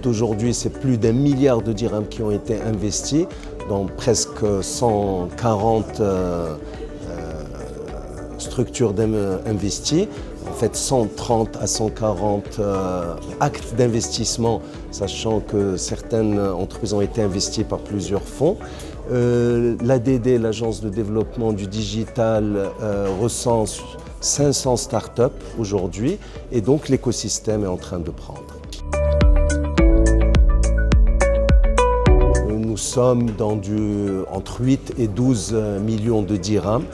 d'aujourd'hui, c'est plus d'1 milliard de dirhams qui ont été investis dans presque 140 structures investies. En fait, 130 à 140 actes d'investissement, sachant que certaines entreprises ont été investies par plusieurs fonds. L'ADD, l'Agence de développement du digital, recense 500 startups aujourd'hui et donc l'écosystème est en train de prendre. Nous sommes dans entre 8 et 12 millions de dirhams,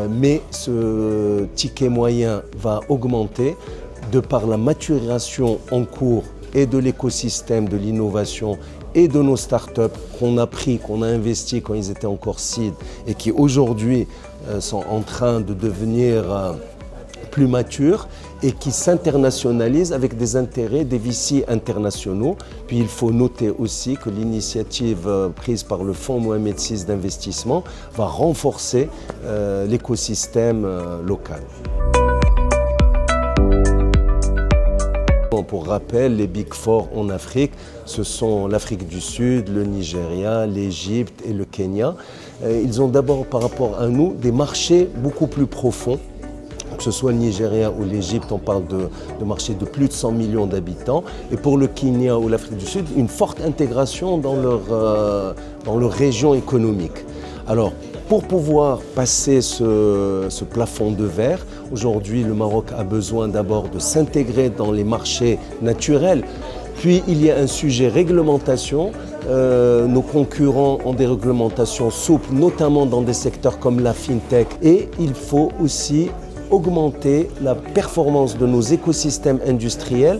mais ce ticket moyen va augmenter de par la maturation en cours et de l'écosystème de l'innovation et de nos startups qu'on a investi quand ils étaient encore seed et qui aujourd'hui sont en train de devenir plus matures et qui s'internationalisent avec des intérêts des VC internationaux. Puis il faut noter aussi que l'initiative prise par le Fonds Mohamed VI d'investissement va renforcer l'écosystème local. Pour rappel, les Big Four en Afrique, ce sont l'Afrique du Sud, le Nigeria, l'Égypte et le Kenya. Ils ont d'abord, par rapport à nous, des marchés beaucoup plus profonds. Que ce soit le Nigeria ou l'Égypte, on parle de marchés de plus de 100 millions d'habitants. Et pour le Kenya ou l'Afrique du Sud, une forte intégration dans leur région économique. Alors, pour pouvoir passer ce plafond de verre, aujourd'hui le Maroc a besoin d'abord de s'intégrer dans les marchés naturels. Puis il y a un sujet réglementation. Nos concurrents ont des réglementations souples, notamment dans des secteurs comme la fintech. Et il faut aussi augmenter la performance de nos écosystèmes industriels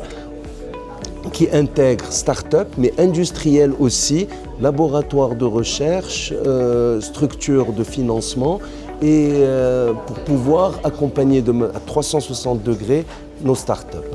qui intègrent start-up, mais industriels aussi, laboratoires de recherche, structures de financement et pour pouvoir accompagner à 360 degrés nos start-up.